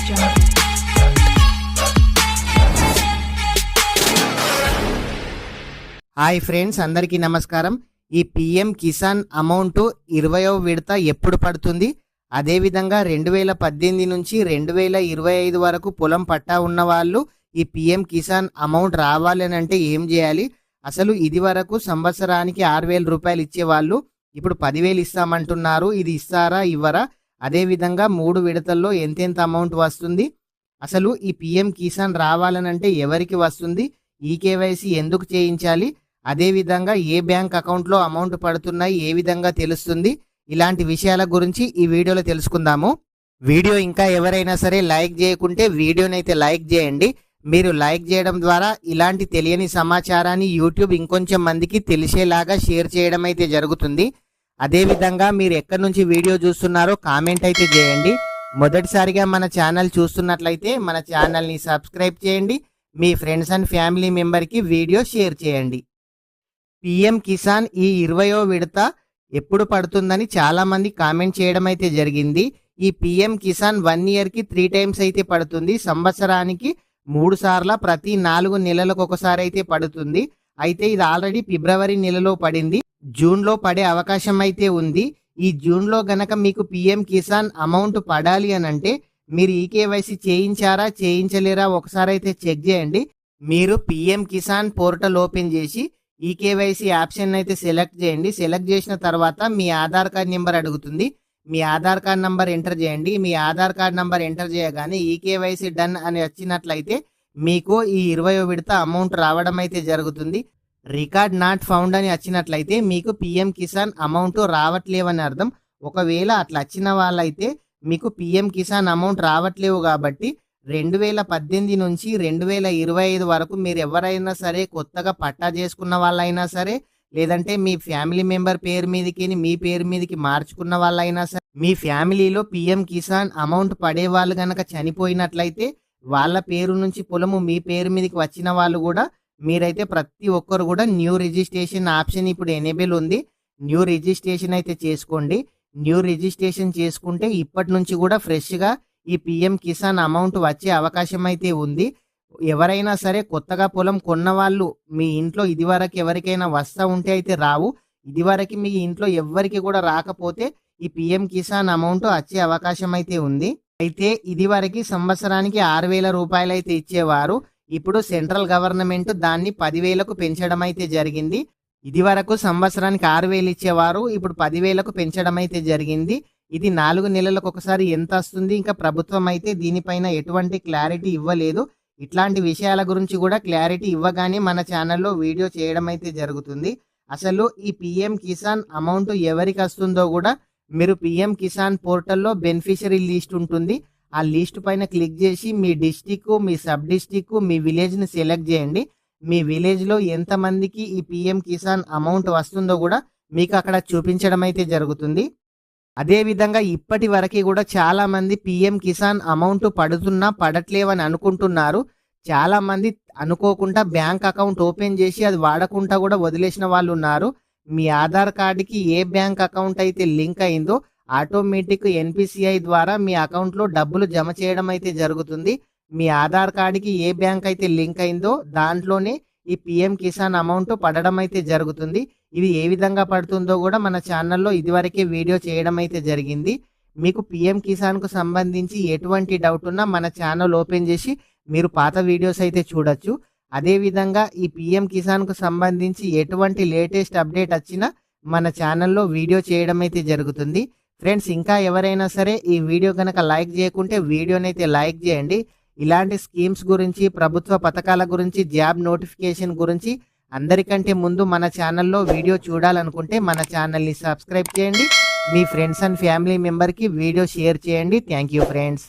Jungle. Hi friends, అందరికీ నమస్కారం. ఈ పిఎం కిసాన్ అమౌంట్ 20వ విడత ఎప్పుడు పడుతుంది? అదేవిధంగా 2018 నుంచి 2025 వరకు పొలం పట్టా ఉన్న వాళ్ళు ఈ పిఎం కిసాన్ అమౌంట్ రావాలని అంటే ఏం చేయాలి? అసలు ఇది వరకు సంవత్సరానికి 6,000 రూపాయలు ఇచ్చేవాళ్ళు ఇప్పుడు 10,000 ఇస్తామంటున్నారు. ఇది ఇస్తారా ఇవ్వరా? అదేవిధంగా 3 విడతల్లో ఎంతెంత అమౌంట్ వస్తుంది? అసలు ఈ పిఎం కిసాన్ రావాలనంటే ఎవరికి వస్తుంది? ఈ కేవైసీ ఎందుకు చేయించాలి? అదేవిధంగా ఏ బ్యాంక్ అకౌంట్లో అమౌంట్ పడుతున్నాయి ఏ విధంగా తెలుస్తుంది? ఇలాంటి విషయాల గురించి ఈ వీడియోలో తెలుసుకుందాము. వీడియో ఇంకా ఎవరైనా సరే లైక్ చేయకుంటే వీడియోనైతే లైక్ చేయండి. మీరు లైక్ చేయడం ద్వారా ఇలాంటి తెలియని సమాచారాన్ని యూట్యూబ్ ఇంకొంచెం మందికి తెలిసేలాగా షేర్ చేయడం అయితే జరుగుతుంది. అదేవిధంగా మీరు ఎక్కడి నుంచి వీడియో చూస్తున్నారో కామెంట్ అయితే చేయండి. మొదటిసారిగా మన ఛానల్ చూస్తున్నట్లయితే మన ఛానల్ని సబ్స్క్రైబ్ చేయండి. మీ ఫ్రెండ్స్ అండ్ ఫ్యామిలీ మెంబర్కి వీడియో షేర్ చేయండి. పిఎం కిసాన్ ఈ 20వ విడత ఎప్పుడు పడుతుందని చాలామంది కామెంట్ చేయడం అయితే జరిగింది. ఈ పిఎం కిసాన్ 1 ఇయర్కి 3 టైమ్స్ అయితే పడుతుంది. సంవత్సరానికి 3 సార్ల ప్రతి 4 నెలలకు ఒకసారి అయితే పడుతుంది. అయితే ఇది ఆల్రెడీ ఫిబ్రవరి నెలలో పడింది. జూన్లో పడే అవకాశం అయితే ఉంది. ఈ జూన్లో గనక మీకు పిఎం కిసాన్ అమౌంట్ పడాలి అని అంటే మీరు ఈ కేవైసీ చేయించారా చేయించలేరా ఒకసారి అయితే చెక్ చేయండి. మీరు పిఎం కిసాన్ పోర్టల్ ఓపెన్ చేసి ఈ కేవైసీ ఆప్షన్ అయితే సెలెక్ట్ చేయండి. సెలెక్ట్ చేసిన తర్వాత మీ ఆధార్ కార్డ్ నెంబర్ అడుగుతుంది. మీ ఆధార్ కార్డ్ నెంబర్ ఎంటర్ చేయండి. మీ ఆధార్ కార్డ్ నెంబర్ ఎంటర్ చేయగానే ఈ కేవైసీ డన్ అని వచ్చినట్లయితే మీకు ఈ 20వ విడత అమౌంట్ రావడం అయితే జరుగుతుంది. రికార్డ్ నాట్ ఫౌండ్ అని వచ్చినట్లయితే మీకు పిఎం కిసాన్ అమౌంట్ రావట్లేవని అర్థం. ఒకవేళ అట్లా వచ్చిన వాళ్ళైతే మీకు పిఎం కిసాన్ అమౌంట్ రావట్లేవు కాబట్టి 2018 నుంచి 2025 వరకు మీరు ఎవరైనా సరే కొత్తగా పట్టా చేసుకున్న వాళ్ళైనా సరే, లేదంటే మీ ఫ్యామిలీ మెంబర్ పేరు మీదకి మీ పేరు మీదకి మార్చుకున్న వాళ్ళైనా సరే, మీ ఫ్యామిలీలో పిఎం కిసాన్ అమౌంట్ పడే వాళ్ళు కనుక చనిపోయినట్లయితే వాళ్ళ పేరు నుంచి పొలము మీ పేరు మీదకి వచ్చిన వాళ్ళు కూడా మీరైతే ప్రతి ఒక్కరు కూడా న్యూ రిజిస్ట్రేషన్ ఆప్షన్ ఇప్పుడు ఎనేబుల్ ఉంది. న్యూ రిజిస్ట్రేషన్ అయితే చేసుకోండి. న్యూ రిజిస్ట్రేషన్ చేసుకుంటే ఇప్పటి నుంచి కూడా ఫ్రెష్గా ఈ పిఎం కిసాన్ అమౌంట్ వచ్చే అవకాశం అయితే ఉంది. ఎవరైనా సరే కొత్తగా పొలం కొన్న వాళ్ళు మీ ఇంట్లో ఇదివరకు ఎవరికైనా వస్తూ ఉంటే అయితే రావు. ఇదివరకు మీ ఇంట్లో ఎవరికి కూడా రాకపోతే ఈ పిఎం కిసాన్ అమౌంట్ వచ్చే అవకాశం అయితే ఉంది. అయితే ఇదివరకు సంవత్సరానికి 6,000 రూపాయలు అయితే ఇచ్చేవారు. ఇప్పుడు సెంట్రల్ గవర్నమెంట్ దాన్ని 10,000కు పెంచడం అయితే జరిగింది. ఇది వరకు సంవత్సరానికి 6,000 ఇచ్చేవారు, ఇప్పుడు 10,000కు పెంచడం అయితే జరిగింది. ఇది 4 నెలలకు ఒకసారి ఎంత వస్తుంది? ఇంకా ప్రభుత్వం అయితే దీనిపైన ఎటువంటి క్లారిటీ ఇవ్వలేదు. ఇట్లాంటి విషయాల గురించి కూడా క్లారిటీ ఇవ్వగానే మన ఛానల్లో వీడియో చేయడం అయితే జరుగుతుంది. అసలు ఈ పిఎం కిసాన్ అమౌంట్ ఎవరికి వస్తుందో కూడా మీరు పిఎం కిసాన్ పోర్టల్లో బెనిఫిషరీ లిస్ట్ ఉంటుంది. ఆ లిస్ట్ పైన క్లిక్ చేసి మీ డిస్టిక్, మీ సబ్ డిస్టిక్, మీ విలేజ్ని సెలెక్ట్ చేయండి. మీ విలేజ్లో ఎంతమందికి ఈ పిఎం కిసాన్ అమౌంట్ వస్తుందో కూడా మీకు అక్కడ చూపించడం అయితే జరుగుతుంది. అదేవిధంగా ఇప్పటి వరకు కూడా చాలామంది పిఎం కిసాన్ అమౌంట్ పడుతున్నా పడట్లేవని అనుకుంటున్నారు. చాలామంది అనుకోకుండా బ్యాంక్ అకౌంట్ ఓపెన్ చేసి అది వాడకుండా కూడా వదిలేసిన వాళ్ళు ఉన్నారు. మీ ఆధార్ కార్డుకి ఏ బ్యాంక్ అకౌంట్ అయితే లింక్ అయిందో ఆటోమేటిక్ ఎన్పిసిఐ ద్వారా మీ అకౌంట్లో డబ్బులు జమ చేయడం అయితే జరుగుతుంది. మీ ఆధార్ కార్డుకి ఏ బ్యాంక్ అయితే లింక్ అయిందో దాంట్లోనే ఈ పిఎం కిసాన్ అమౌంట్ పడడం అయితే జరుగుతుంది. ఇది ఏ విధంగా పడుతుందో కూడా మన ఛానల్లో ఇదివరకే వీడియో చేయడం అయితే జరిగింది. మీకు పిఎం కిసాన్కు సంబంధించి ఎటువంటి డౌట్ ఉన్నా మన ఛానల్ ఓపెన్ చేసి మీరు పాత వీడియోస్ అయితే చూడొచ్చు. అదేవిధంగా ఈ పిఎం కిసాన్కు సంబంధించి ఎటువంటి లేటెస్ట్ అప్డేట్ వచ్చినా మన ఛానల్లో వీడియో చేయడం అయితే జరుగుతుంది. ఫ్రెండ్స్, ఇంకా ఎవరైనా సరే ఈ వీడియో కనుక లైక్ చేయకుంటే వీడియోనైతే లైక్ చేయండి. ఇలాంటి స్కీమ్స్ గురించి, ప్రభుత్వ పథకాల గురించి, జాబ్ నోటిఫికేషన్ గురించి అందరికంటే ముందు మన ఛానల్లో వీడియో చూడాలనుకుంటే మన ఛానల్ని సబ్స్క్రైబ్ చేయండి. మీ ఫ్రెండ్స్ అండ్ ఫ్యామిలీ మెంబర్కి వీడియో షేర్ చేయండి. Thank you friends.